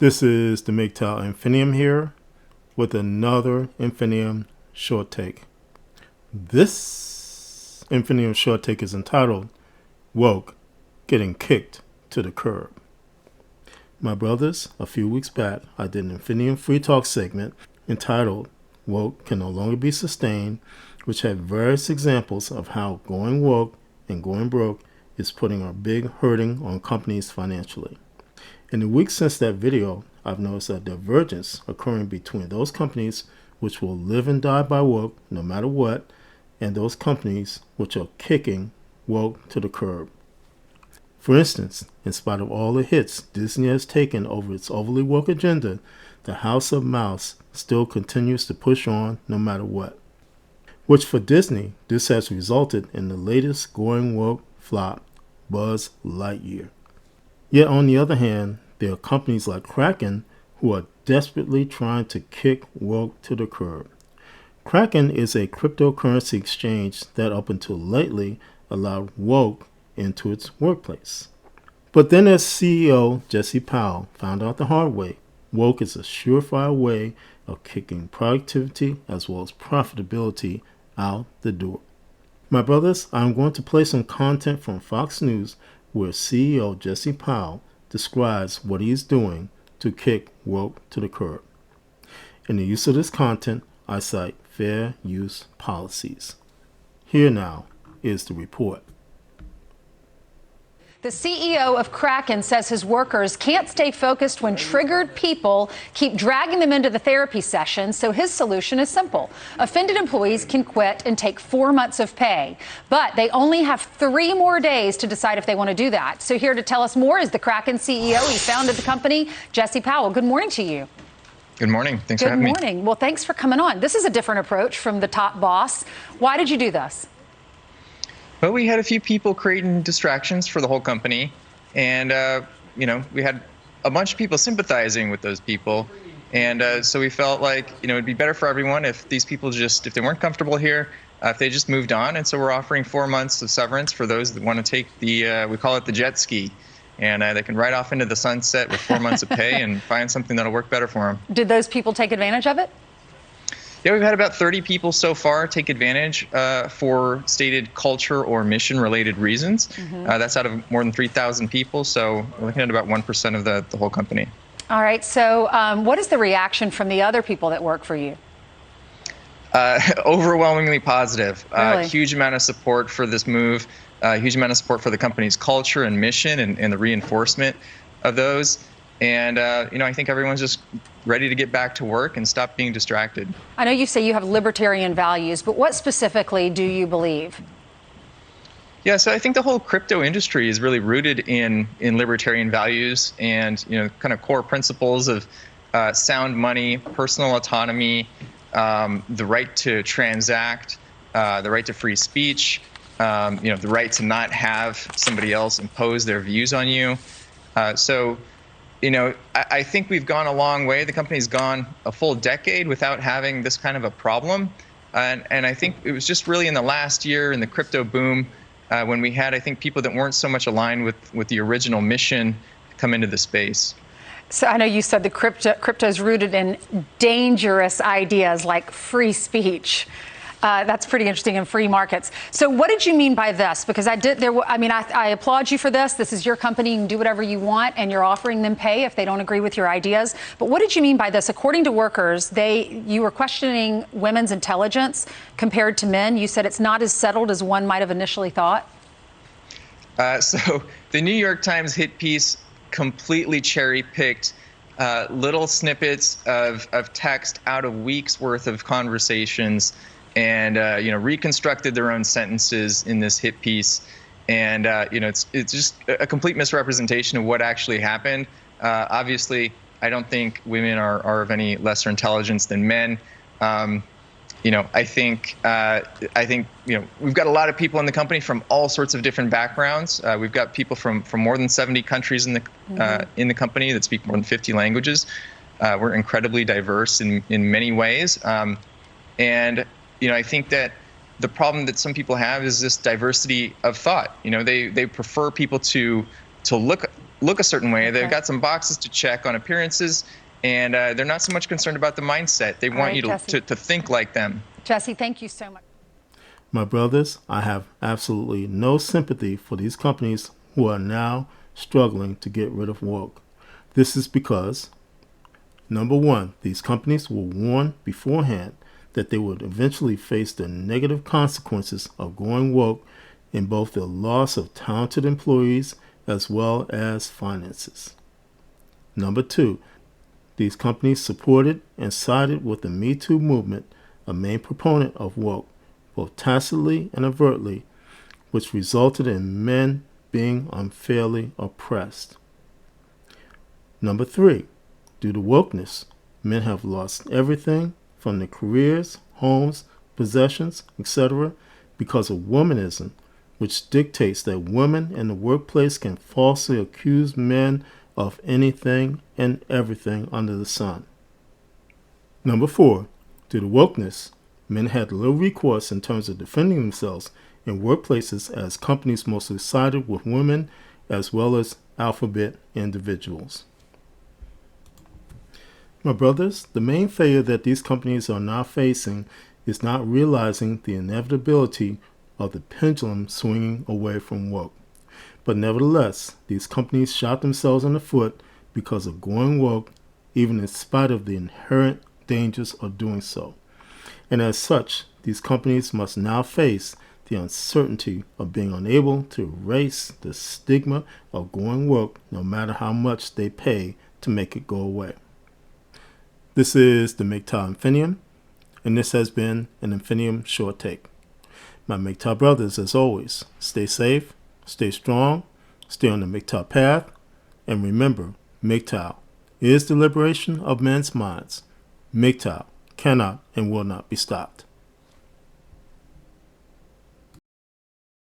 This is the MGTOW Infinium here with another Infinium short take. This Infinium short take is entitled Woke Getting Kicked to the Curb. My brothers, a few weeks back, I did an Infinium Free Talk segment entitled Woke Can No Longer Be Sustained, which had various examples of how going woke and going broke is putting a big hurting on companies financially. In the weeks since that video, I've noticed a divergence occurring between those companies which will live and die by woke no matter what, and those companies which are kicking woke to the curb. For instance, in spite of all the hits Disney has taken over its overly woke agenda, the House of Mouse still continues to push on no matter what. Which for Disney, this has resulted in the latest going woke flop, Buzz Lightyear. Yet on the other hand, there are companies like Kraken who are desperately trying to kick woke to the curb. Kraken is a cryptocurrency exchange that up until lately allowed woke into its workplace. But then as CEO Jesse Powell found out the hard way, woke is a surefire way of kicking productivity as well as profitability out the door. My brothers, I'm going to play some content from Fox News where CEO Jesse Powell describes what he is doing to kick woke to the curb. In the use of this content, I cite fair use policies. Here now is the report. The CEO of Kraken says his workers can't stay focused when triggered people keep dragging them into the therapy session, so his solution is simple. Offended employees can quit and take 4 months of pay, but they only have 3 more days to decide if they want to do that. So here to tell us more is the Kraken CEO. He founded the company, Jesse Powell. Good morning to you. Good morning. Thanks for having me. Good morning. Well, thanks for coming on. This is a different approach from the top boss. Why did you do this? Well, we had a few people creating distractions for the whole company, and we had a bunch of people sympathizing with those people, and so we felt like it'd be better for everyone if these people if they weren't comfortable here, if they just moved on. And so we're offering 4 months of severance for those that want to take we call it the jet ski, and they can ride off into the sunset with 4 months of pay and find something that'll work better for them. Did those people take advantage of it? Yeah, we've had about 30 people so far take advantage for stated culture or mission-related reasons. Mm-hmm. That's out of more than 3,000 people, so we're looking at about 1% of the whole company. All right, so what is the reaction from the other people that work for you? Overwhelmingly positive. Really? Huge amount of support for this move, huge amount of support for the company's culture and mission and the reinforcement of those. And, I think everyone's just ready to get back to work and stop being distracted. I know you say you have libertarian values, but what specifically do you believe? Yeah, so I think the whole crypto industry is really rooted in libertarian values and, kind of core principles of sound money, personal autonomy, the right to transact, the right to free speech, the right to not have somebody else impose their views on you. I think we've gone a long way. The company's gone a full decade without having this kind of a problem. And I think it was just really in the last year in the crypto boom when we had, I think, people that weren't so much aligned with the original mission come into the space. So I know you said the crypto is rooted in dangerous ideas like free speech. That's pretty interesting in free markets. So what did you mean by this? Because I applaud you for this. This is your company. You can do whatever you want, and you're offering them pay if they don't agree with your ideas. But what did you mean by this? According to workers, you were questioning women's intelligence compared to men. You said it's not as settled as one might have initially thought. So the New York Times hit piece completely cherry-picked little snippets of text out of weeks worth of conversations and reconstructed their own sentences in this hit piece, and it's just a complete misrepresentation of what actually happened. Obviously, I don't think women are of any lesser intelligence than men. I think we've got a lot of people in the company from all sorts of different backgrounds. We've got people from more than 70 countries in the company that speak more than 50 languages. We're incredibly diverse in many ways, and I think that the problem that some people have is this diversity of thought. They prefer people to look look a certain way. They've got some boxes to check on appearances, and they're not so much concerned about the mindset. They want you to think like them. Jesse, thank you so much. My brothers, I have absolutely no sympathy for these companies who are now struggling to get rid of woke. This is because, number one, these companies were warned beforehand that they would eventually face the negative consequences of going woke in both the loss of talented employees as well as finances. Number two, these companies supported and sided with the Me Too movement, a main proponent of woke, both tacitly and overtly, which resulted in men being unfairly oppressed. Number three, due to wokeness, men have lost everything from their careers, homes, possessions, etc. because of womanism, which dictates that women in the workplace can falsely accuse men of anything and everything under the sun. Number four, due to wokeness, men had little recourse in terms of defending themselves in workplaces as companies mostly sided with women as well as alphabet individuals. My brothers, the main failure that these companies are now facing is not realizing the inevitability of the pendulum swinging away from woke. But nevertheless, these companies shot themselves in the foot because of going woke, even in spite of the inherent dangers of doing so. And as such, these companies must now face the uncertainty of being unable to erase the stigma of going woke, no matter how much they pay to make it go away. This is the MGTOW Infinium, and this has been an Infinium Short Take. My MGTOW brothers, as always, stay safe, stay strong, stay on the MGTOW path, and remember, MGTOW is the liberation of men's minds. MGTOW cannot and will not be stopped.